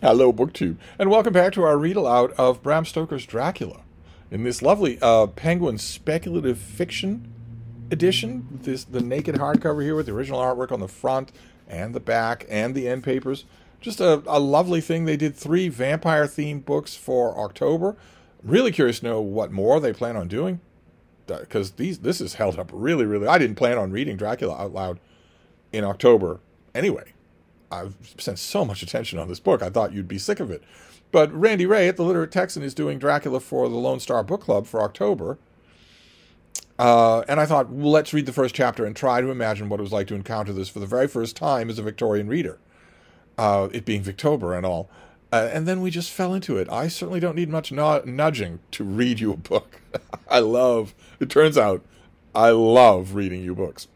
Hello, BookTube, and welcome back to our read aloud of Bram Stoker's Dracula in this lovely Penguin speculative fiction edition. The naked hardcover here with the original artwork on the front and the back and the end papers. Just a lovely thing. They did 3 vampire-themed books for October. I'm really curious to know what more they plan on doing, because this is held up really, really. I didn't plan on reading Dracula out loud in October anyway. I've spent so much attention on this book, I thought you'd be sick of it. But Randy Ray at the Literate Texan is doing Dracula for the Lone Star Book Club for October. And I thought, well, let's read the first chapter and try to imagine what it was like to encounter this for the very first time as a Victorian reader. It being Victober and all. And then we just fell into it. I certainly don't need much nudging to read you a book. It turns out, I love reading you books.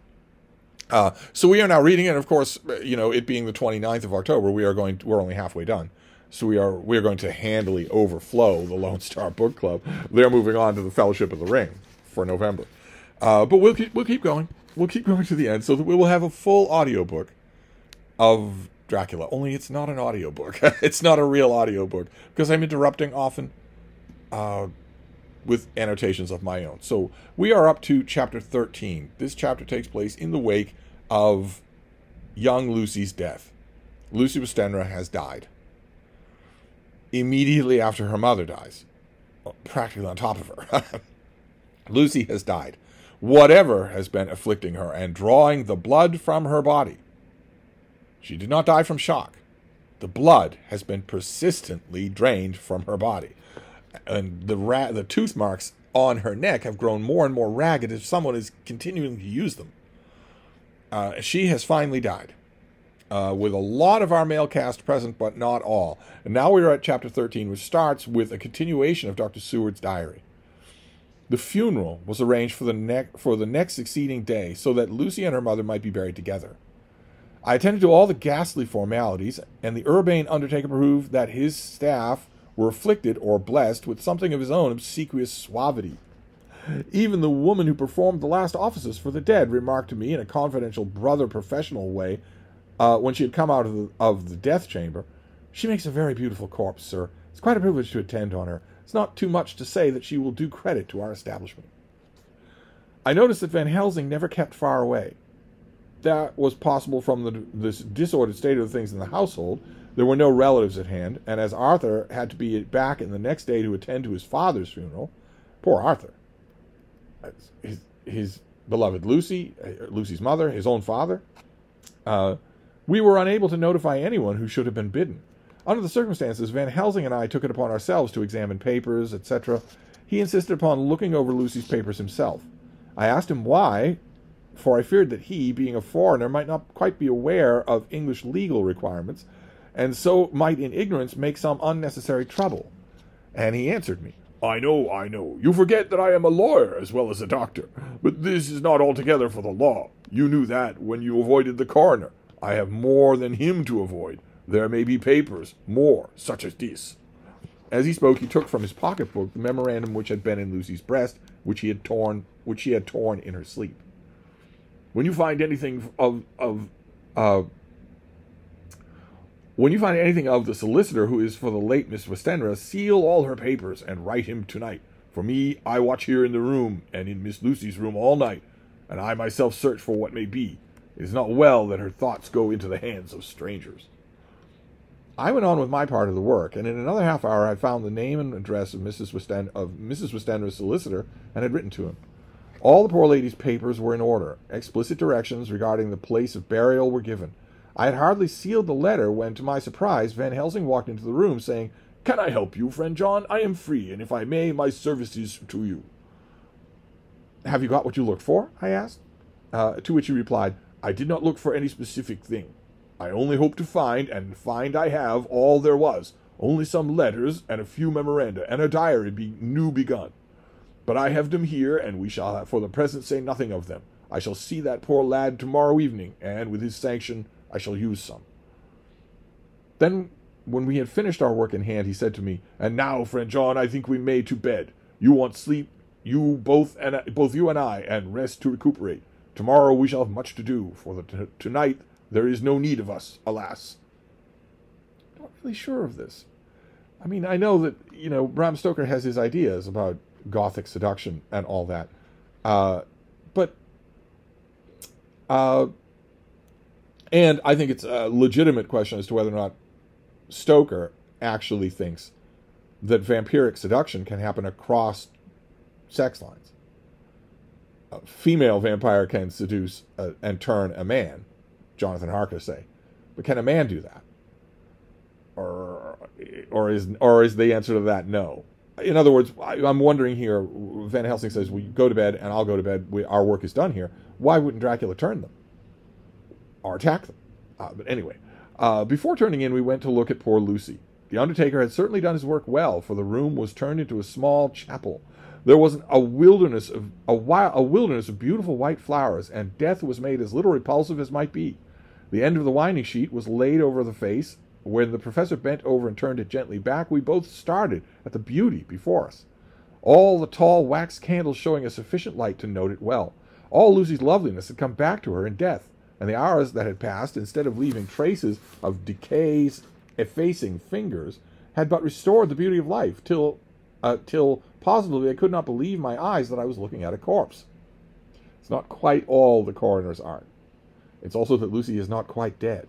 So we are now reading it. Of course, it being the 29th of October, we're only halfway done. So we are going to handily overflow the Lone Star Book Club. They're moving on to the Fellowship of the Ring for November. But we'll keep going. We'll keep going to the end so that we will have a full audiobook of Dracula. Only it's not an audiobook. It's not a real audiobook because I'm interrupting often with annotations of my own. So we are up to chapter 13. This chapter takes place in the wake of young Lucy's death. Lucy Westenra has died. Immediately after her mother dies, practically on top of her, Lucy has died. Whatever has been afflicting her and drawing the blood from her body. She did not die from shock. The blood has been persistently drained from her body. And the tooth marks on her neck have grown more and more ragged as someone is continuing to use them. She has finally died, with a lot of our male cast present, but not all. And now we are at chapter 13, which starts with a continuation of Dr. Seward's diary. The funeral was arranged for the next succeeding day, so that Lucy and her mother might be buried together. I attended to all the ghastly formalities, and the urbane undertaker proved that his staff were afflicted or blessed with something of his own obsequious suavity. Even the woman who performed the last offices for the dead remarked to me in a confidential brother-professional way, when she had come out of the death chamber, "She makes a very beautiful corpse, sir. It's quite a privilege to attend on her. It's not too much to say that she will do credit to our establishment." I noticed that Van Helsing never kept far away. That was possible from this disordered state of things in the household. There were no relatives at hand, and as Arthur had to be back in the next day to attend to his father's funeral, poor Arthur, his beloved Lucy, Lucy's mother, his own father, we were unable to notify anyone who should have been bidden. Under the circumstances, Van Helsing and I took it upon ourselves to examine papers, etc. He insisted upon looking over Lucy's papers himself. I asked him why, for I feared that he, being a foreigner, might not quite be aware of English legal requirements, and so might in ignorance make some unnecessary trouble. And he answered me, I know. You forget that I am a lawyer as well as a doctor. But this is not altogether for the law. You knew that when you avoided the coroner. I have more than him to avoid. There may be papers, more, such as this." As he spoke, he took from his pocketbook the memorandum which had been in Lucy's breast, which she had torn in her sleep. When you find anything of the solicitor who is for the late Miss Westenra, seal all her papers and write him tonight. For me, I watch here in the room and in Miss Lucy's room all night, and I myself search for what may be. It is not well that her thoughts go into the hands of strangers. I went on with my part of the work, and in another half hour I found the name and address of Mrs. Westenra's solicitor and had written to him. All the poor lady's papers were in order. Explicit directions regarding the place of burial were given. I had hardly sealed the letter when, to my surprise, Van Helsing walked into the room, saying, "Can I help you, friend John? I am free, and if I may, my services to you." "Have you got what you looked for?" I asked. To which he replied, "I did not look for any specific thing. I only hope to find, and find I have, all there was, only some letters and a few memoranda, and a diary new begun. But I have them here, and we shall for the present say nothing of them. I shall see that poor lad tomorrow evening, and with his sanction I shall use some." Then, when we had finished our work in hand, he said to me, "And now, friend John, I think we may to bed. You want sleep, both you and I, and rest to recuperate. Tomorrow we shall have much to do, for tonight there is no need of us, alas." not really sure of this. I mean, I know that, Bram Stoker has his ideas about Gothic seduction and all that. But and I think it's a legitimate question as to whether or not Stoker actually thinks that vampiric seduction can happen across sex lines. A female vampire can seduce and turn a man, Jonathan Harker say, but can a man do that? Or is the answer to that no? In other words, I'm wondering here. Van Helsing says, "We go to bed, and I'll go to bed. Our work is done here." Why wouldn't Dracula turn them or attack them? But anyway, before turning in, we went to look at poor Lucy. The undertaker had certainly done his work well, for the room was turned into a small chapel. There was a wilderness of beautiful white flowers, and death was made as little repulsive as might be. The end of the winding sheet was laid over the face. When the professor bent over and turned it gently back, we both started at the beauty before us. All the tall wax candles showing a sufficient light to note it well. All Lucy's loveliness had come back to her in death, and the hours that had passed, instead of leaving traces of decay's effacing fingers, had but restored the beauty of life, till positively I could not believe my eyes that I was looking at a corpse. It's not quite all the coroner's art. It's also that Lucy is not quite dead.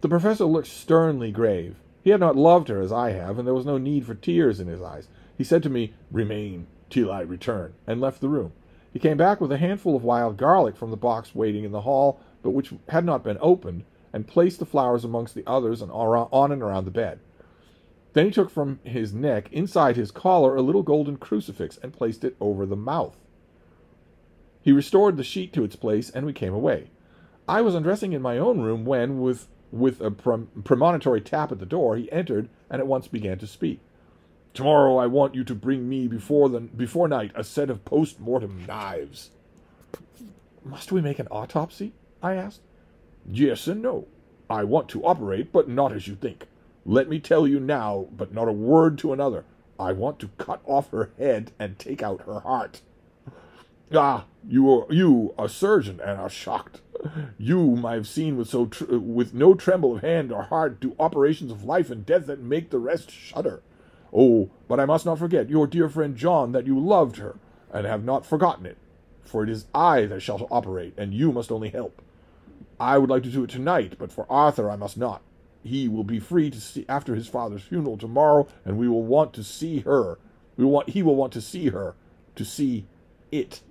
The professor looked sternly grave. He had not loved her as I have, and there was no need for tears in his eyes. He said to me, "Remain till I return," and left the room. He came back with a handful of wild garlic from the box waiting in the hall, but which had not been opened, and placed the flowers amongst the others and on and around the bed. Then he took from his neck, inside his collar, a little golden crucifix, and placed it over the mouth. He restored the sheet to its place, and we came away. I was undressing in my own room when, with a premonitory tap at the door, he entered and at once began to speak. "Tomorrow I want you to bring me before night a set of post-mortem knives." "Must we make an autopsy?" I asked. "Yes and no. I want to operate, but not as you think. Let me tell you now, but not a word to another. I want to cut off her head and take out her heart." "Ah, you, a surgeon, and are shocked. You, I have seen with no tremble of hand or heart, do operations of life and death that make the rest shudder. Oh, but I must not forget your dear friend John, that you loved her, and have not forgotten it. For it is I that shall operate, and you must only help. I would like to do it tonight, but for Arthur I must not. He will be free to see after his father's funeral tomorrow, and we will want to see her. He will want to see her, to see it.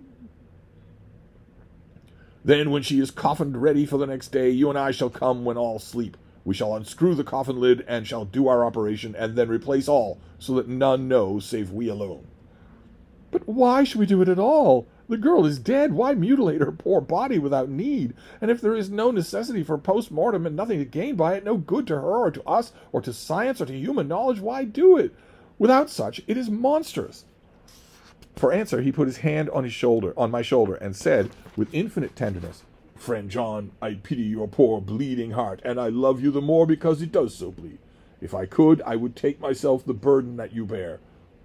Then, when she is coffined ready for the next day, you and I shall come when all sleep. We shall unscrew the coffin lid, and shall do our operation, and then replace all, so that none know save we alone." "But why should we do it at all? The girl is dead. Why mutilate her poor body without need? And if there is no necessity for post-mortem, and nothing to gain by it, no good to her or to us, or to science or to human knowledge, why do it? Without such, it is monstrous." For answer, he put his hand on my shoulder, and said, with infinite tenderness, "Friend John, I pity your poor bleeding heart, and I love you the more because it does so bleed. If I could, I would take myself the burden that you bear.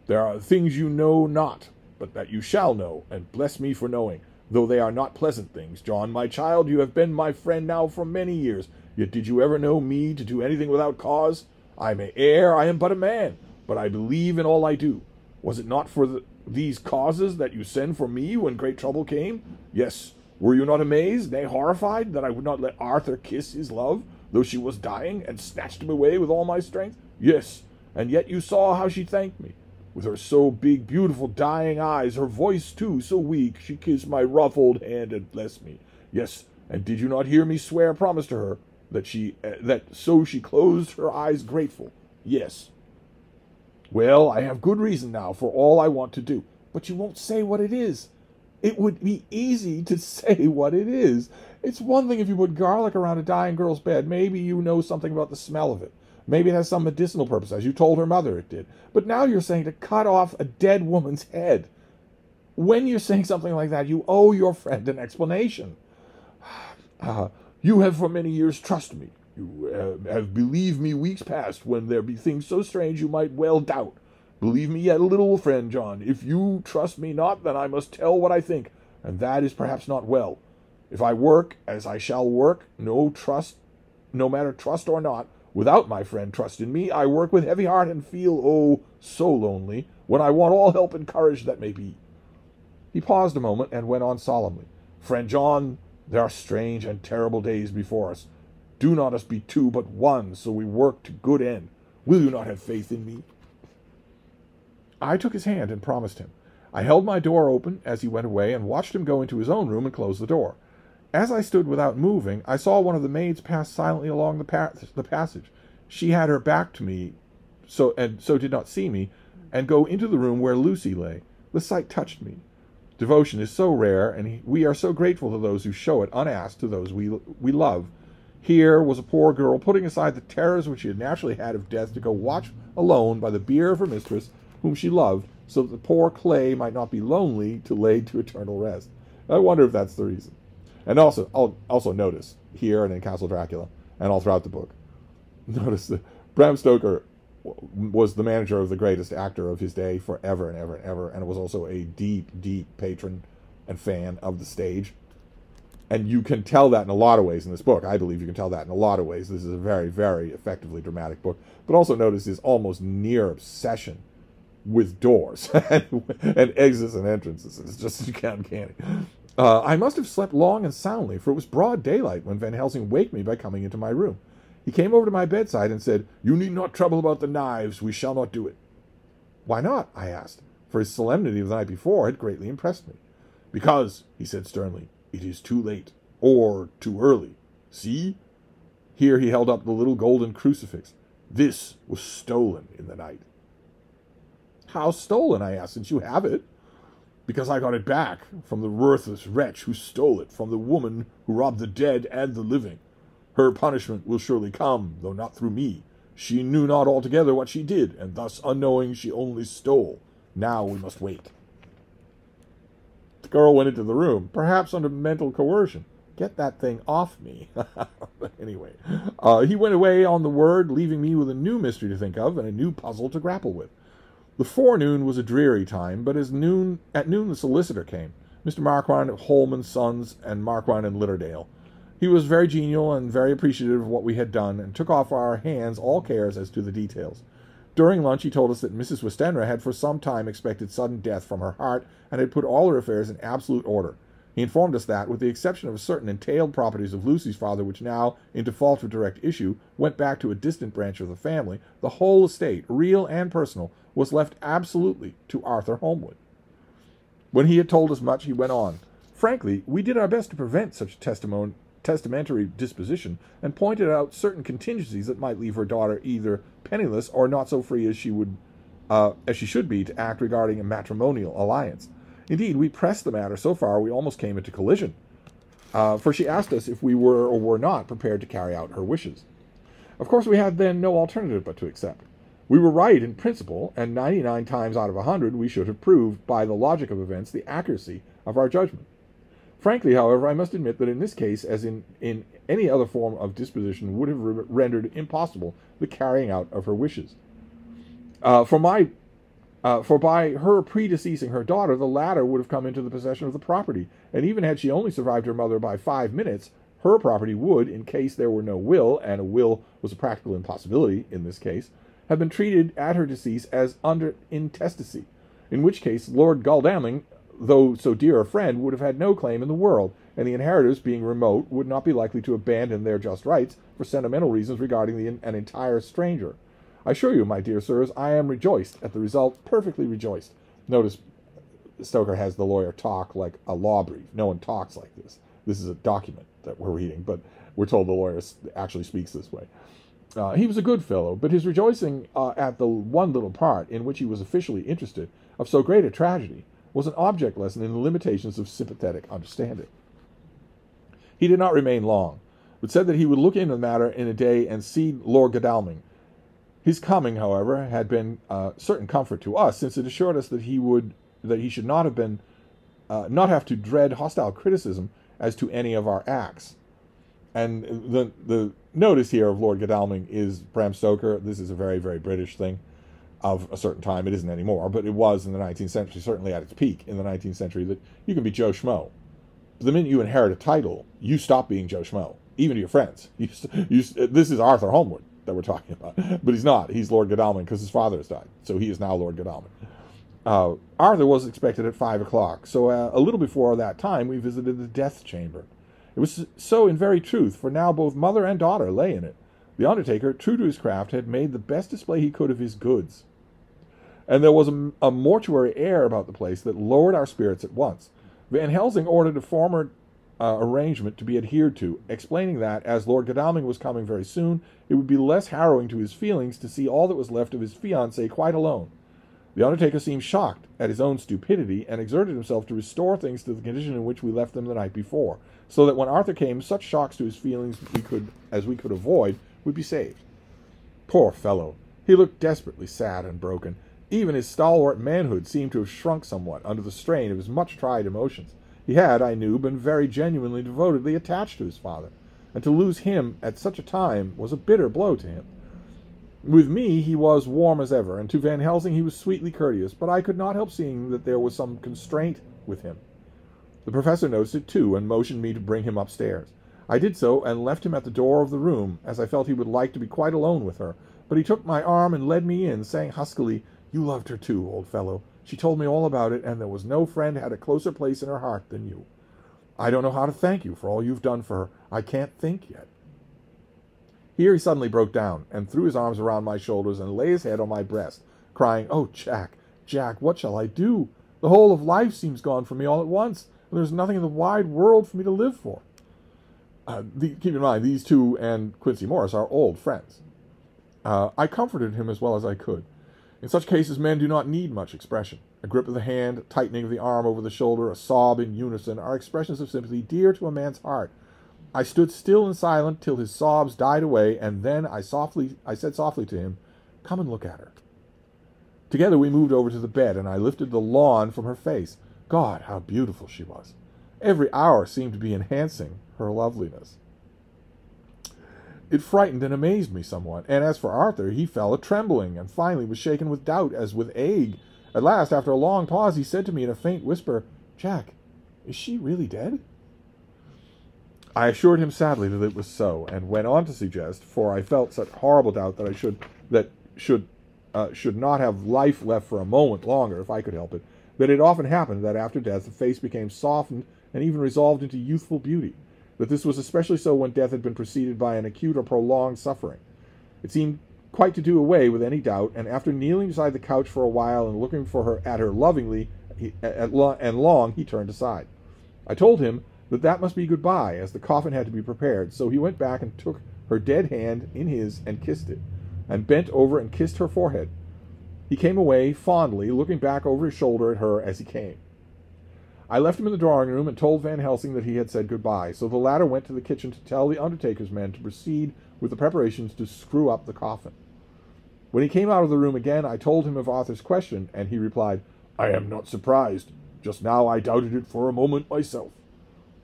There are things you know not, but that you shall know, and bless me for knowing, though they are not pleasant things. John, my child, you have been my friend now for many years, yet did you ever know me to do anything without cause? I may err, I am but a man, but I believe in all I do. Was it not for these causes that you sent for me when great trouble came? Yes. Were you not amazed, nay horrified, that I would not let Arthur kiss his love, though she was dying, and snatched him away with all my strength? Yes. And yet you saw how she thanked me. With her so big, beautiful, dying eyes, her voice, too, so weak, she kissed my rough old hand and blessed me. Yes, and did you not hear me swear a promise to her, that so she closed her eyes grateful? Yes. Well, I have good reason now for all I want to do, but you won't say what it is. It would be easy to say what it is. It's one thing if you put garlic around a dying girl's bed. Maybe you know something about the smell of it. Maybe it has some medicinal purpose, as you told her mother it did. But now you're saying to cut off a dead woman's head. When you're saying something like that, you owe your friend an explanation. You have for many years trusted me. You have believed me weeks past, when there be things so strange you might well doubt. Believe me yet a little, friend John. If you trust me not, then I must tell what I think, and that is perhaps not well. If I work as I shall work, no matter trust or not, Without my friend trust in me, I work with heavy heart and feel, oh, so lonely, when I want all help and courage that may be. He paused a moment and went on solemnly. Friend John, there are strange and terrible days before us. Do not us be two but one, so we work to good end. Will you not have faith in me? I took his hand and promised him. I held my door open as he went away and watched him go into his own room and close the door. As I stood without moving, I saw one of the maids pass silently along the passage. She had her back to me, so did not see me, and go into the room where Lucy lay. The sight touched me. Devotion is so rare, and we are so grateful to those who show it unasked to those we love. Here was a poor girl putting aside the terrors which she had naturally had of death to go watch alone by the bier of her mistress, whom she loved, so that the poor clay might not be lonely till laid to eternal rest. I wonder if that's the reason. And also notice here and in Castle Dracula and all throughout the book, notice that Bram Stoker was the manager of the greatest actor of his day forever and ever and ever, and was also a deep, deep patron and fan of the stage. And you can tell that in a lot of ways in this book. I believe you can tell that in a lot of ways. This is a very, very effectively dramatic book. But also notice his almost near obsession with doors and exits and entrances. It's just uncanny. I must have slept long and soundly, for it was broad daylight when Van Helsing waked me by coming into my room. He came over to my bedside and said, "You need not trouble about the knives. We shall not do it." "Why not?" I asked, for his solemnity of the night before had greatly impressed me. "Because," he said sternly, "it is too late, or too early. See?" Here he held up the little golden crucifix. "This was stolen in the night." "How stolen?" I asked, "since you have it?" "Because I got it back from the worthless wretch who stole it from the woman who robbed the dead and the living. Her punishment will surely come, though not through me. She knew not altogether what she did, and thus unknowing she only stole. Now we must wait." The girl went into the room, perhaps under mental coercion. Get that thing off me. Anyway, he went away on the word, leaving me with a new mystery to think of and a new puzzle to grapple with. The forenoon was a dreary time, but at noon the solicitor came, Mr. Marquand of Holman, Sons, and Marquand and Litterdale. He was very genial and very appreciative of what we had done, and took off our hands all cares as to the details. During lunch he told us that Mrs. Westenra had for some time expected sudden death from her heart, and had put all her affairs in absolute order. He informed us that, with the exception of certain entailed properties of Lucy's father which now, in default of direct issue, went back to a distant branch of the family, the whole estate, real and personal, was left absolutely to Arthur Holmwood. When he had told us much, he went on. "Frankly, we did our best to prevent such testamentary disposition, and pointed out certain contingencies that might leave her daughter either penniless or not so free as she should be to act regarding a matrimonial alliance. Indeed, we pressed the matter so far we almost came into collision, for she asked us if we were or were not prepared to carry out her wishes. Of course, we had then no alternative but to accept. We were right in principle, and 99 times out of 100 we should have proved, by the logic of events, the accuracy of our judgment. Frankly, however, I must admit that in this case, as in any other form of disposition, would have rendered impossible the carrying out of her wishes. For by her predeceasing her daughter, the latter would have come into the possession of the property, and even had she only survived her mother by 5 minutes, her property would, in case there were no will, and a will was a practical impossibility in this case, have been treated at her decease as under intestacy, in which case Lord Godalming, though so dear a friend, would have had no claim in the world, and the inheritors, being remote, would not be likely to abandon their just rights for sentimental reasons regarding an entire stranger. I assure you, my dear sirs, I am rejoiced at the result, perfectly rejoiced. Notice Stoker has the lawyer talk like a law brief. No one talks like this. This is a document that we're reading, but we're told the lawyer actually speaks this way. He was a good fellow, but his rejoicing at the one little part in which he was officially interested of so great a tragedy was an object lesson in the limitations of sympathetic understanding. He did not remain long, but said that he would look into the matter in a day and see Lord Godalming. His coming, however, had been certain comfort to us, since it assured us that he should not have to dread hostile criticism as to any of our acts. And the notice here of Lord Godalming is Bram Stoker. This is a very, very British thing of a certain time. It isn't anymore, but it was in the 19th century, certainly at its peak in the 19th century, that you can be Joe Schmo. But the minute you inherit a title, you stop being Joe Schmo, even to your friends. This is Arthur Holmwood. that we're talking about. But he's not. He's Lord Godalming because his father has died. So he is now Lord Godalming. Arthur was expected at 5 o'clock. So a little before that time, we visited the death chamber. It was so in very truth, for now both mother and daughter lay in it. The undertaker, true to his craft, had made the best display he could of his goods. And there was a mortuary air about the place that lowered our spirits at once. Van Helsing ordered a former arrangement to be adhered to, explaining that, as Lord Godalming was coming very soon, it would be less harrowing to his feelings to see all that was left of his fiancée quite alone. The undertaker seemed shocked at his own stupidity, and exerted himself to restore things to the condition in which we left them the night before, so that when Arthur came, such shocks to his feelings as we could avoid would be saved. Poor fellow! He looked desperately sad and broken. Even his stalwart manhood seemed to have shrunk somewhat under the strain of his much-tried emotions. He had, I knew, been very genuinely devotedly attached to his father, and to lose him at such a time was a bitter blow to him. With me he was warm as ever, and to Van Helsing he was sweetly courteous, but I could not help seeing that there was some constraint with him. The professor noticed it too, and motioned me to bring him upstairs. I did so, and left him at the door of the room, as I felt he would like to be quite alone with her, but he took my arm and led me in, saying huskily, "You loved her too, old fellow. She told me all about it, and there was no friend had a closer place in her heart than you. I don't know how to thank you for all you've done for her. I can't think yet." Here he suddenly broke down, and threw his arms around my shoulders, and lay his head on my breast, crying, "Oh, Jack, Jack, what shall I do? The whole of life seems gone from me all at once, and there's nothing in the wide world for me to live for." Keep in mind, these two and Quincey Morris are old friends. I comforted him as well as I could. In such cases, men do not need much expression. A grip of the hand, tightening of the arm over the shoulder, a sob in unison are expressions of sympathy dear to a man's heart. I stood still and silent till his sobs died away, and then I said softly to him, "Come and look at her." Together we moved over to the bed, and I lifted the lawn from her face. God, how beautiful she was! Every hour seemed to be enhancing her loveliness. It frightened and amazed me somewhat, and as for Arthur, he fell a-trembling, and finally was shaken with doubt, as with ague. At last, after a long pause, he said to me in a faint whisper, "Jack, is she really dead?" I assured him sadly that it was so, and went on to suggest, for I felt such horrible doubt that I should not have life left for a moment longer, if I could help it, that it often happened that after death the face became softened and even resolved into youthful beauty, that this was especially so when death had been preceded by an acute or prolonged suffering. It seemed quite to do away with any doubt, and after kneeling beside the couch for a while and looking at her lovingly and long, he turned aside. I told him that must be goodbye, as the coffin had to be prepared, so he went back and took her dead hand in his and kissed it, and bent over and kissed her forehead. He came away fondly, looking back over his shoulder at her as he came. I left him in the drawing-room and told Van Helsing that he had said goodbye, so the latter went to the kitchen to tell the undertaker's men to proceed with the preparations to screw up the coffin. When he came out of the room again, I told him of Arthur's question, and he replied, "I am not surprised. Just now I doubted it for a moment myself."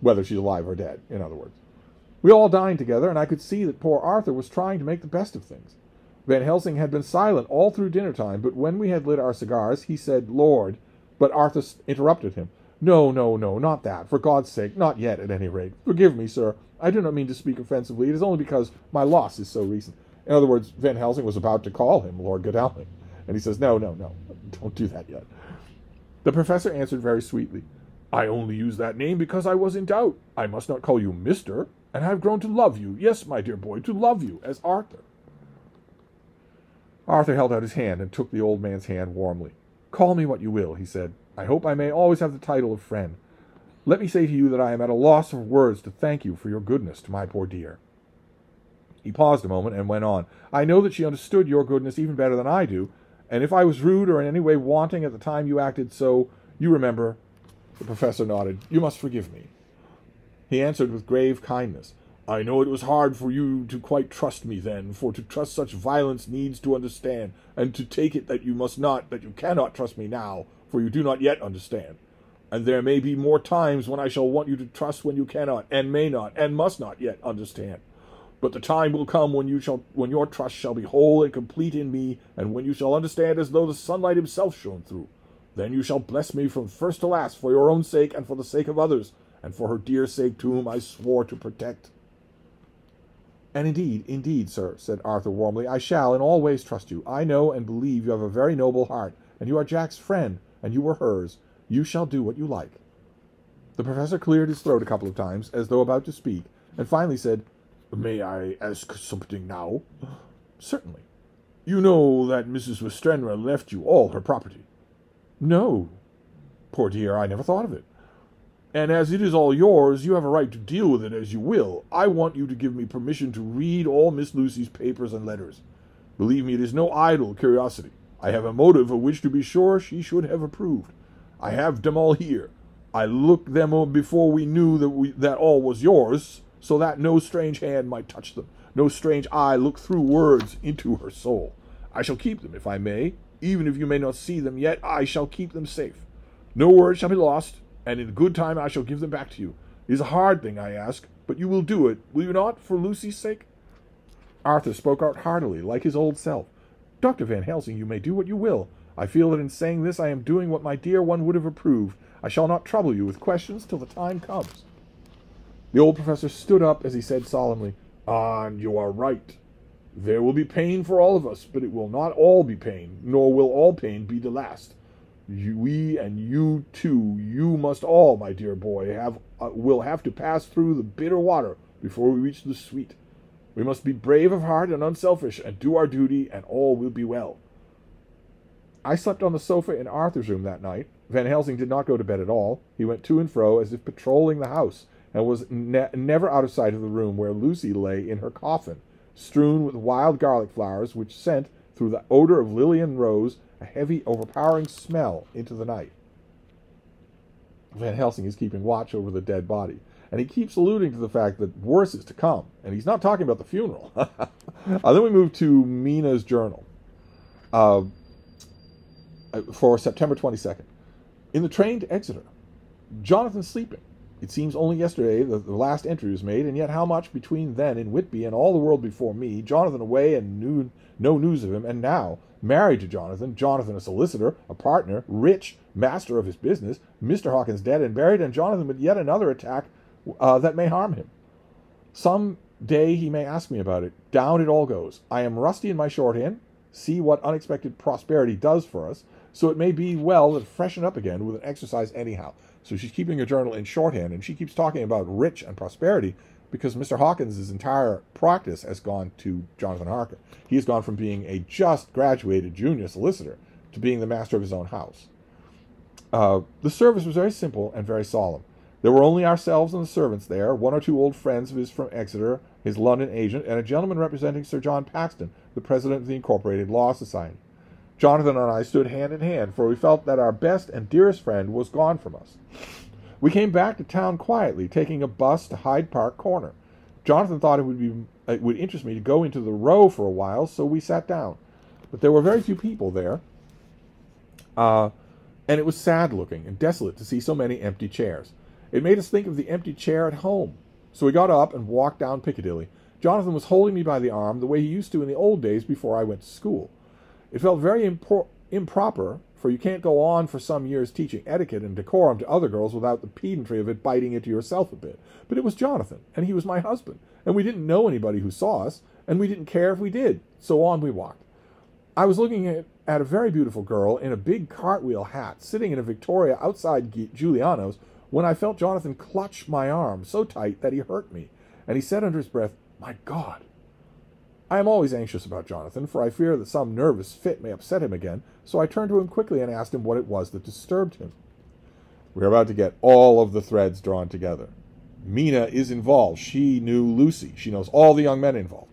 Whether she's alive or dead, in other words. We all dined together, and I could see that poor Arthur was trying to make the best of things. Van Helsing had been silent all through dinner time, but when we had lit our cigars, he said, "Lord," but Arthur interrupted him. No, not that. For God's sake, not yet, at any rate. Forgive me, sir. I do not mean to speak offensively. It is only because my loss is so recent." In other words, Van Helsing was about to call him Lord Godalming, and he says, No, don't do that yet. The professor answered very sweetly, "I only use that name because I was in doubt. I must not call you Mr., and I have grown to love you, yes, my dear boy, to love you, as Arthur." Arthur held out his hand and took the old man's hand warmly. "Call me what you will," he said. "I hope I may always have the title of friend. Let me say to you that I am at a loss of words to thank you for your goodness to my poor dear." He paused a moment and went on. "I know that she understood your goodness even better than I do, and if I was rude or in any way wanting at the time you acted so, you remember—" The professor nodded. "You must forgive me." He answered with grave kindness, "I know it was hard for you to quite trust me then, for to trust such violence needs to understand, and to take it that you cannot trust me now, for you do not yet understand. And there may be more times when I shall want you to trust when you cannot, and may not, and must not yet understand. But the time will come when your trust shall be whole and complete in me, and when you shall understand as though the sunlight himself shone through. Then you shall bless me from first to last, for your own sake and for the sake of others, and for her dear sake to whom I swore to protect." And indeed, sir, said Arthur warmly, I shall in all ways trust you. I know and believe you have a very noble heart, and you are Jack's friend, and you were hers. You shall do what you like. The professor cleared his throat a couple of times, as though about to speak, and finally said, May I ask something now? Certainly. You know that Mrs. Westenra left you all her property? No. Poor dear, I never thought of it. And as it is all yours, you have a right to deal with it as you will. I want you to give me permission to read all Miss Lucy's papers and letters. Believe me, it is no idle curiosity. I have a motive of which to be sure she should have approved. I have them all here. I looked them up before we knew that all was yours, so that no strange hand might touch them, no strange eye look through words into her soul. I shall keep them, if I may. Even if you may not see them yet, I shall keep them safe. No word shall be lost, and in good time I shall give them back to you. It is a hard thing, I ask, but you will do it, will you not, for Lucy's sake? Arthur spoke out heartily, like his old self. Dr. Van Helsing, you may do what you will. I feel that in saying this I am doing what my dear one would have approved. I shall not trouble you with questions till the time comes. The old professor stood up as he said solemnly, And you are right. There will be pain for all of us, but it will not all be pain, nor will all pain be the last. We and you too, you must all, my dear boy, will have to pass through the bitter water before we reach the sweet. We must be brave of heart and unselfish, and do our duty, and all will be well. I slept on the sofa in Arthur's room that night. Van Helsing did not go to bed at all. He went to and fro as if patrolling the house, and was never out of sight of the room where Lucy lay in her coffin, strewn with wild garlic flowers, which sent, through the odor of lily and rose, a heavy, overpowering smell into the night. Van Helsing is keeping watch over the dead body, and he keeps alluding to the fact that worse is to come, and he's not talking about the funeral. Then we move to Mina's journal for September 22nd. In the train to Exeter, Jonathan sleeping. It seems only yesterday that the last entry was made, and yet how much between then and Whitby and all the world before me, Jonathan away and no news of him, and now, married to Jonathan, Jonathan a solicitor, a partner, rich, master of his business, Mr. Hawkins dead and buried, and Jonathan with yet another attack that may harm him. Some day he may ask me about it. Down it all goes. I am rusty in my shorthand. See what unexpected prosperity does for us. So it may be well to freshen up again with an exercise anyhow. So she's keeping a journal in shorthand, and she keeps talking about rich and prosperity because Mr. Hawkins' entire practice has gone to Jonathan Harker. He has gone from being a just graduated junior solicitor to being the master of his own house. The service was very simple and very solemn. There were only ourselves and the servants there, one or two old friends of his from Exeter, his London agent, and a gentleman representing Sir John Paxton, the president of the Incorporated Law Society. Jonathan and I stood hand in hand, for we felt that our best and dearest friend was gone from us. We came back to town quietly, taking a bus to Hyde Park Corner. Jonathan thought it would interest me to go into the Row for a while, so we sat down. But there were very few people there, and it was sad-looking and desolate to see so many empty chairs. It made us think of the empty chair at home. So we got up and walked down Piccadilly. Jonathan was holding me by the arm the way he used to in the old days before I went to school. It felt very improper, for you can't go on for some years teaching etiquette and decorum to other girls without the pedantry of it biting into yourself a bit. But it was Jonathan, and he was my husband, and we didn't know anybody who saw us, and we didn't care if we did. So on we walked. I was looking at a very beautiful girl in a big cartwheel hat, sitting in a Victoria outside Giuliano's, when I felt Jonathan clutch my arm so tight that he hurt me, and he said under his breath, "My God!" I am always anxious about Jonathan, for I fear that some nervous fit may upset him again, so I turned to him quickly and asked him what it was that disturbed him. We are about to get all of the threads drawn together. Mina is involved. She knew Lucy. She knows all the young men involved.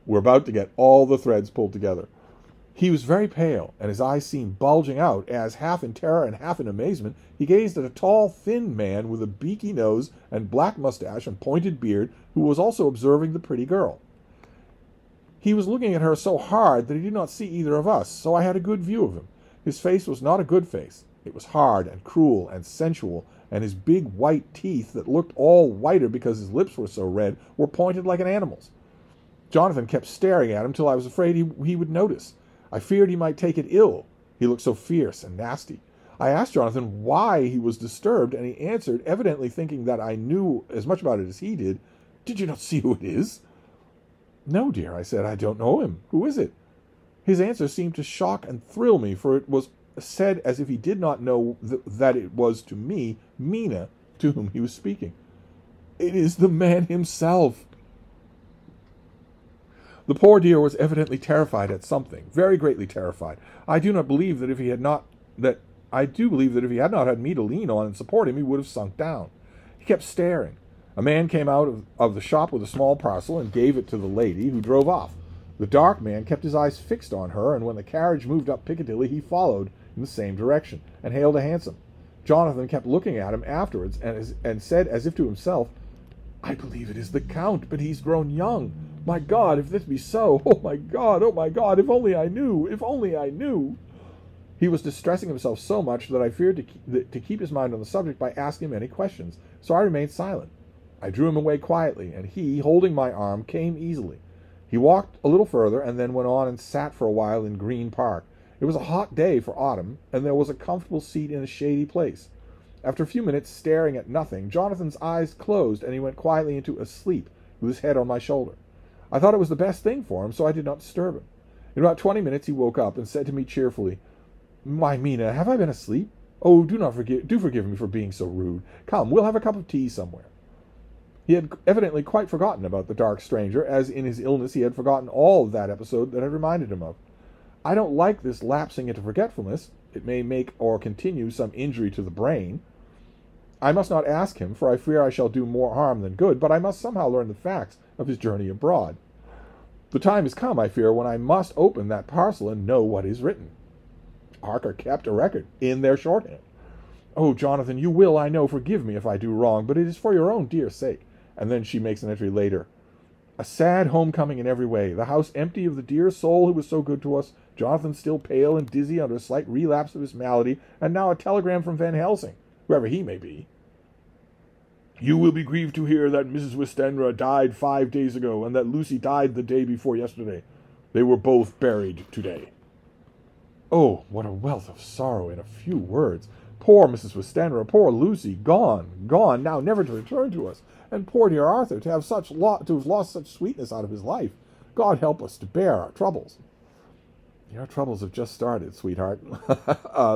We're about to get all the threads pulled together. He was very pale, and his eyes seemed bulging out as, half in terror and half in amazement, he gazed at a tall, thin man with a beaky nose and black mustache and pointed beard, who was also observing the pretty girl. He was looking at her so hard that he did not see either of us, so I had a good view of him. His face was not a good face. It was hard and cruel and sensual, and his big white teeth, that looked all whiter because his lips were so red, were pointed like an animal's. Jonathan kept staring at him till I was afraid he would notice. I feared he might take it ill. He looked so fierce and nasty. I asked Jonathan why he was disturbed, and he answered, evidently thinking that I knew as much about it as he did, "Did you not see who it is?" No, dear, I said, I don't know him. Who is it? His answer seemed to shock and thrill me, for it was said as if he did not know that it was to me, Mina, to whom he was speaking. It is the man himself. The poor dear was evidently terrified at something, very greatly terrified. I do believe that if he had not had me to lean on and support him, he would have sunk down. He kept staring. A man came out of the shop with a small parcel and gave it to the lady, who drove off. The dark man kept his eyes fixed on her, and when the carriage moved up Piccadilly, he followed in the same direction, and hailed a hansom. Jonathan kept looking at him afterwards, and said as if to himself, I believe it is the Count, but he's grown young. My God, if this be so, oh my God, if only I knew, if only I knew. He was distressing himself so much that I feared to keep his mind on the subject by asking him any questions, so I remained silent. I drew him away quietly, and he, holding my arm, came easily. He walked a little further, and then went on and sat for a while in Green Park. It was a hot day for autumn, and there was a comfortable seat in a shady place. After a few minutes staring at nothing, Jonathan's eyes closed, and he went quietly into a sleep, with his head on my shoulder. I thought it was the best thing for him, so I did not disturb him. In about 20 minutes he woke up, and said to me cheerfully, Why, Mina, have I been asleep? Oh, do forgive me for being so rude. Come, we'll have a cup of tea somewhere. He had evidently quite forgotten about the dark stranger, as in his illness he had forgotten all of that episode that had reminded him of. I don't like this lapsing into forgetfulness. It may make or continue some injury to the brain. I must not ask him, for I fear I shall do more harm than good, but I must somehow learn the facts of his journey abroad. The time has come, I fear, when I must open that parcel and know what is written. Harker kept a record in their shorthand. Oh, Jonathan, you will, I know, forgive me if I do wrong, but it is for your own dear sake. And then she makes an entry later. A sad homecoming in every way. The house empty of the dear soul who was so good to us. Jonathan still pale and dizzy under a slight relapse of his malady. And now a telegram from Van Helsing, whoever he may be. You will be grieved to hear that Mrs. Westenra died 5 days ago, and that Lucy died the day before yesterday. They were both buried today. Oh, what a wealth of sorrow in a few words. Poor Mrs. Westenra, poor Lucy, gone, now never to return to us. And poor dear Arthur, to have lost such sweetness out of his life. God help us to bear our troubles. Our troubles have just started, sweetheart.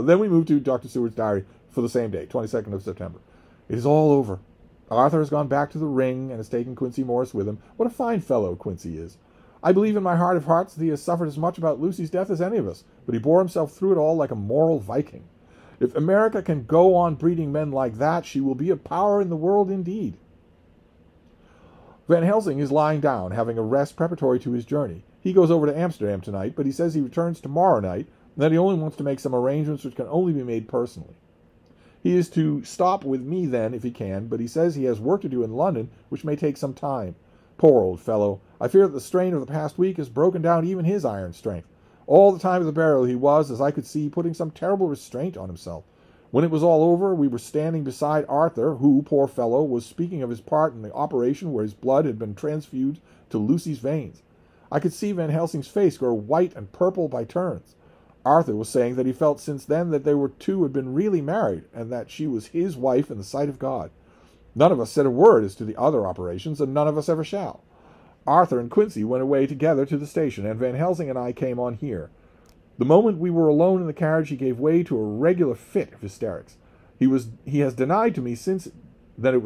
Then we move to Dr. Seward's diary for the same day, 22nd of September. It is all over. Arthur has gone back to the Ring and has taken Quincey Morris with him. What a fine fellow Quincey is. I believe in my heart of hearts that he has suffered as much about Lucy's death as any of us, but he bore himself through it all like a moral Viking. If America can go on breeding men like that, she will be a power in the world indeed. Van Helsing is lying down, having a rest preparatory to his journey. He goes over to Amsterdam tonight, but he says he returns tomorrow night, and that he only wants to make some arrangements which can only be made personally. He is to stop with me then, if he can, but he says he has work to do in London, which may take some time. Poor old fellow. I fear that the strain of the past week has broken down even his iron strength. All the time of the burial he was, as I could see, putting some terrible restraint on himself. When it was all over, we were standing beside Arthur, who, poor fellow, was speaking of his part in the operation where his blood had been transfused to Lucy's veins. I could see Van Helsing's face grow white and purple by turns. Arthur was saying that he felt since then that they were two had been really married, and that she was his wife in the sight of God. None of us said a word as to the other operations, and none of us ever shall. Arthur and Quincey went away together to the station, and Van Helsing and I came on here. The moment we were alone in the carriage, he gave way to a regular fit of hysterics. He has denied to me since that it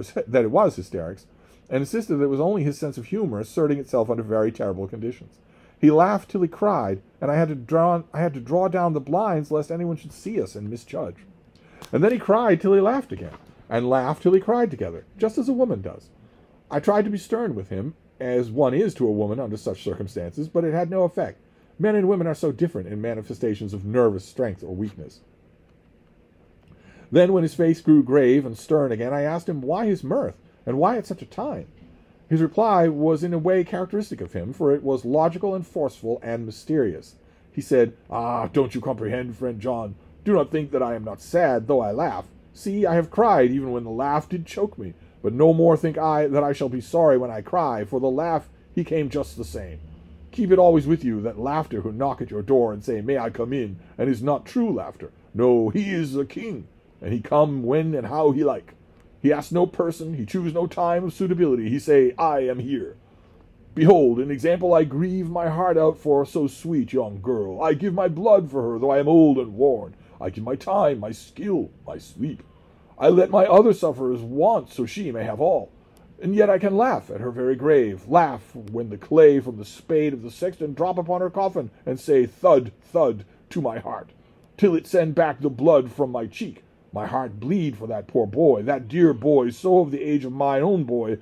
was hysterics, and insisted that it was only his sense of humor asserting itself under very terrible conditions. He laughed till he cried, and I had to draw down the blinds lest anyone should see us and misjudge. And then he cried till he laughed again, and laughed till he cried together, just as a woman does. I tried to be stern with him, as one is to a woman under such circumstances, but it had no effect. Men and women are so different in manifestations of nervous strength or weakness. Then, when his face grew grave and stern again, I asked him why his mirth, and why at such a time. His reply was in a way characteristic of him, for it was logical and forceful and mysterious. He said, "Ah, don't you comprehend, friend John? Do not think that I am not sad, though I laugh. See, I have cried even when the laugh did choke me. But no more think I that I shall be sorry when I cry, for the laugh he came just the same. Keep it always with you, that laughter who knock at your door and say, 'May I come in?' and is not true laughter. No, he is a king, and he come when and how he like. He ask no person, he choose no time of suitability. He say, 'I am here.' Behold, an example I grieve my heart out for so sweet young girl. I give my blood for her, though I am old and worn. I give my time, my skill, my sleep. I let my other sufferers want, so she may have all. And yet I can laugh at her very grave, laugh when the clay from the spade of the sexton drop upon her coffin, and say, thud, thud, to my heart, till it send back the blood from my cheek. My heart bleed for that poor boy, that dear boy, so of the age of mine own boy,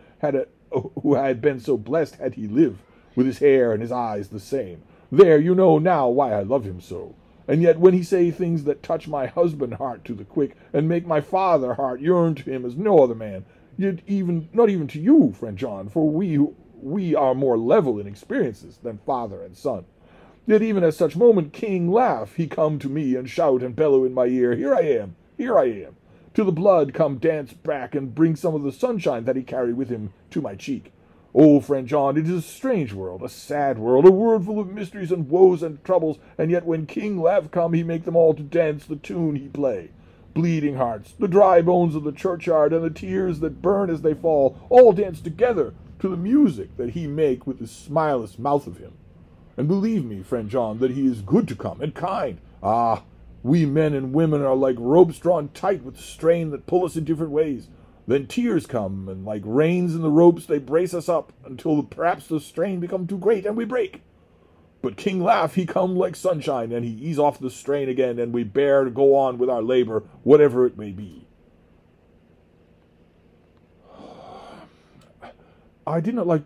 who had been so blessed had he lived, with his hair and his eyes the same. There, you know now why I love him so. And yet when he say things that touch my husband heart to the quick, and make my father heart yearn to him as no other man, yet not even to you, friend John, for we are more level in experiences than father and son. Yet even at such moment king laugh, he come to me and shout and bellow in my ear, here I am, here I am. Till the blood come dance back and bring some of the sunshine that he carried with him to my cheek. Oh, friend John, it is a strange world, a sad world, a world full of mysteries and woes and troubles, and yet when King Laugh come, he make them all to dance the tune he play. Bleeding hearts, the dry bones of the churchyard, and the tears that burn as they fall, all dance together to the music that he make with the smileless mouth of him. And believe me, friend John, that he is good to come, and kind. Ah, we men and women are like ropes drawn tight with strain that pull us in different ways. Then tears come, and like reins in the ropes they brace us up, until perhaps the strain become too great, and we break. But King Laugh, he come like sunshine, and he ease off the strain again, and we bear to go on with our labor, whatever it may be. I did not like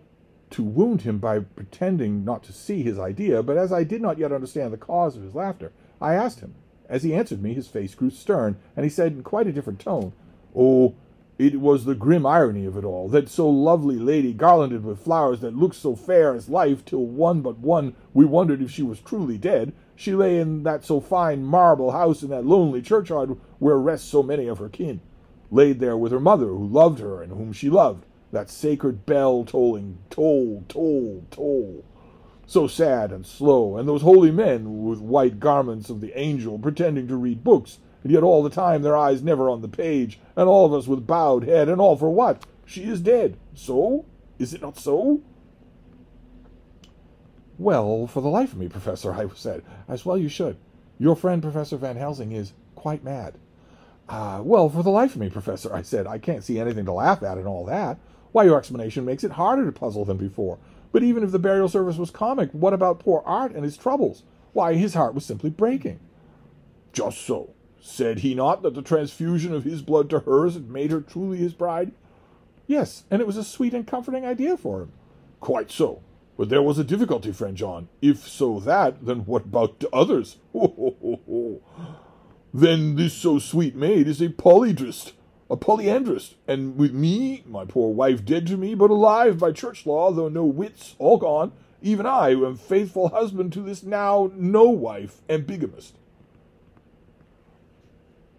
to wound him by pretending not to see his idea, but as I did not yet understand the cause of his laughter, I asked him. As he answered me, his face grew stern, and he said in quite a different tone, "Oh, it was the grim irony of it all, that so lovely lady, garlanded with flowers that looked so fair as life, till one but one we wondered if she was truly dead, she lay in that so fine marble house in that lonely churchyard where rest so many of her kin, laid there with her mother, who loved her and whom she loved, that sacred bell tolling, toll, toll, toll, so sad and slow, and those holy men with white garments of the angel pretending to read books, and yet all the time their eyes never on the page, and all of us with bowed head, and all for what? She is dead. So? Is it not so?" "Well, for the life of me, Professor," I said, "as well you should. Your friend Professor Van Helsing is quite mad." Well, for the life of me, Professor," I said, "I can't see anything to laugh at in all that. Why, your explanation makes it harder to puzzle than before. But even if the burial service was comic, what about poor Art and his troubles? Why, his heart was simply breaking." "Just so. Said he not that the transfusion of his blood to hers had made her truly his bride?" "Yes, and it was a sweet and comforting idea for him." "Quite so. But there was a difficulty, friend John. If so that, then what about others? Ho, ho, ho, ho. Then this so sweet maid is a polyandrist, and with me, my poor wife dead to me, but alive by church law, though no wits, all gone, even I, who am faithful husband to this now no wife, am bigamist."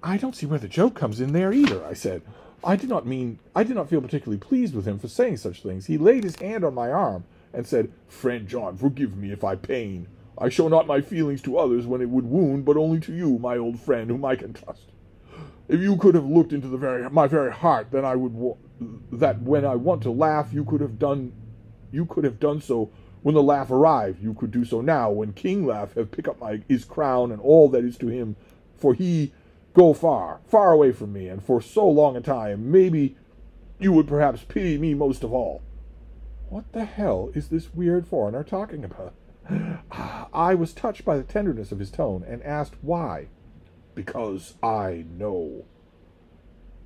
"I don't see where the joke comes in there either," I said. I did not feel particularly pleased with him for saying such things. He laid his hand on my arm and said, "Friend John, forgive me if I pain. I show not my feelings to others when it would wound, but only to you, my old friend, whom I can trust. If you could have looked into my very heart, then that when I want to laugh, you could have done so when the laugh arrived. You could do so now, when King Laugh have pick up his crown and all that is to him, for he go far, far away from me, and for so long a time, maybe you would perhaps pity me most of all." What the hell is this weird foreigner talking about? I was touched by the tenderness of his tone, and asked why. "Because I know."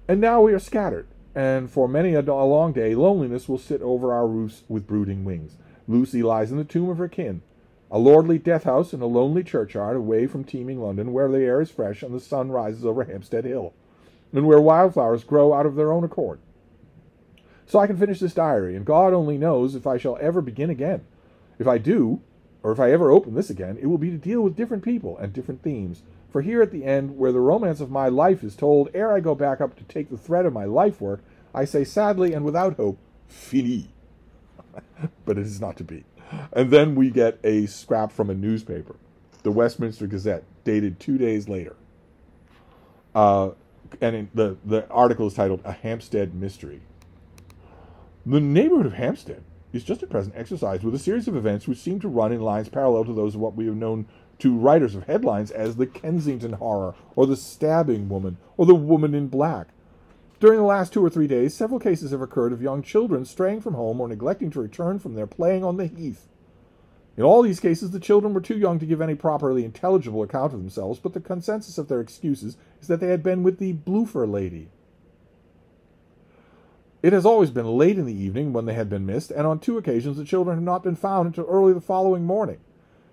And now we are scattered, and for many a long day loneliness will sit over our roofs with brooding wings. Lucy lies in the tomb of her kin, a lordly death house in a lonely churchyard away from teeming London, where the air is fresh and the sun rises over Hampstead Hill, and where wildflowers grow out of their own accord. So I can finish this diary, and God only knows if I shall ever begin again. If I do, or if I ever open this again, it will be to deal with different people and different themes. For here at the end, where the romance of my life is told, ere I go back up to take the thread of my life work, I say sadly and without hope, fini. But it is not to be. And then we get a scrap from a newspaper, the Westminster Gazette, dated 2 days later. The article is titled "A Hampstead Mystery." The neighborhood of Hampstead is just at present exercised with a series of events which seem to run in lines parallel to those of what we have known to writers of headlines as the Kensington Horror, or the Stabbing Woman, or the Woman in Black. During the last 2 or 3 days, several cases have occurred of young children straying from home or neglecting to return from their playing on the heath. In all these cases, the children were too young to give any properly intelligible account of themselves, but the consensus of their excuses is that they had been with the Bloofer lady. It has always been late in the evening when they had been missed, and on 2 occasions the children have not been found until early the following morning.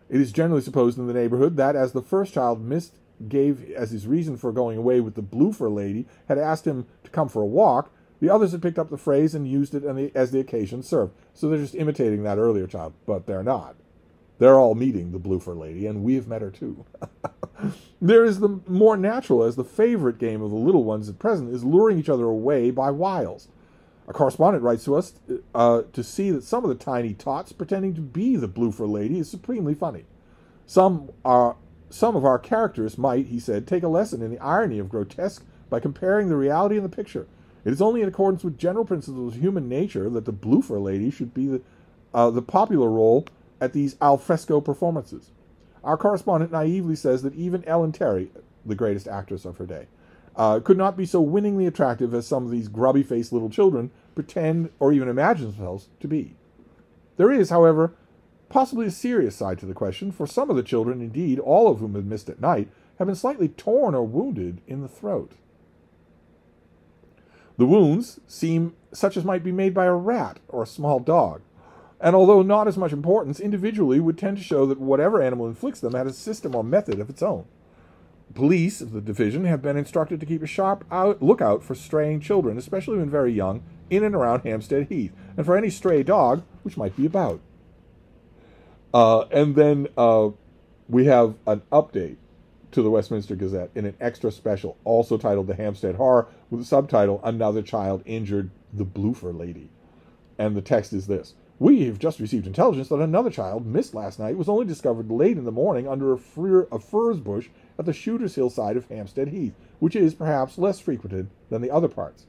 It is generally supposed in the neighborhood that, as the first child missed gave as his reason for going away with the Bloofer lady had asked him to come for a walk, the others had picked up the phrase and used it as the occasion served. So they're just imitating that earlier child, but they're not. They're all meeting the Bloofer lady, and we have met her too. There is the more natural, as the favorite game of the little ones at present is luring each other away by wiles. A correspondent writes to us to see that some of the tiny tots pretending to be the Bloofer lady is supremely funny. Some of our characters might, he said, take a lesson in the irony of grotesque by comparing the reality and the picture. It is only in accordance with general principles of human nature that the Bloofer lady should be the popular role at these al fresco performances. Our correspondent naively says that even Ellen Terry, the greatest actress of her day, could not be so winningly attractive as some of these grubby-faced little children pretend or even imagine themselves to be. There is, however, possibly a serious side to the question, for some of the children, indeed all of whom have missed at night, have been slightly torn or wounded in the throat. The wounds seem such as might be made by a rat or a small dog, and although not as much importance, individually would tend to show that whatever animal inflicts them had a system or method of its own. Police of the division have been instructed to keep a sharp lookout for straying children, especially when very young, in and around Hampstead Heath, and for any stray dog which might be about. And then we have an update to the Westminster Gazette in an extra special, also titled The Hampstead Horror, with the subtitle, Another Child Injured, the Bloofer Lady. And the text is this: We have just received intelligence that another child, missed last night, was only discovered late in the morning under a furze bush at the Shooter's Hill side of Hampstead Heath, which is, perhaps, less frequented than the other parts.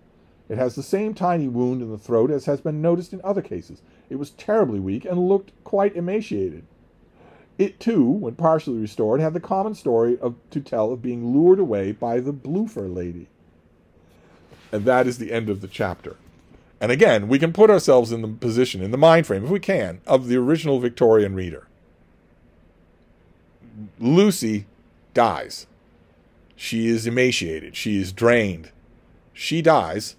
It has the same tiny wound in the throat as has been noticed in other cases. It was terribly weak and looked quite emaciated. It, too, when partially restored, had the common story to tell of being lured away by the Bloofer lady. And that is the end of the chapter. And again, we can put ourselves in the position, in the mind frame, if we can, of the original Victorian reader. Lucy dies. She is emaciated. She is drained. She dies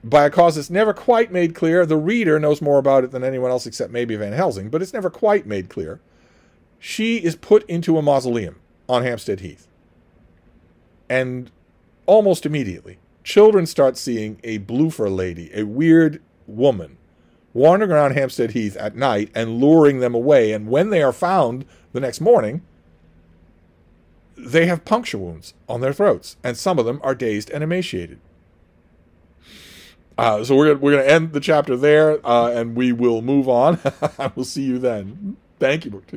by a cause that's never quite made clear. The reader knows more about it than anyone else except maybe Van Helsing, but it's never quite made clear. She is put into a mausoleum on Hampstead Heath. And almost immediately, children start seeing a Bloofer lady, a weird woman, wandering around Hampstead Heath at night and luring them away. And when they are found the next morning, they have puncture wounds on their throats, and some of them are dazed and emaciated. So we're going to end the chapter there, and we will move on. I will see you then. Thank you, BookTube.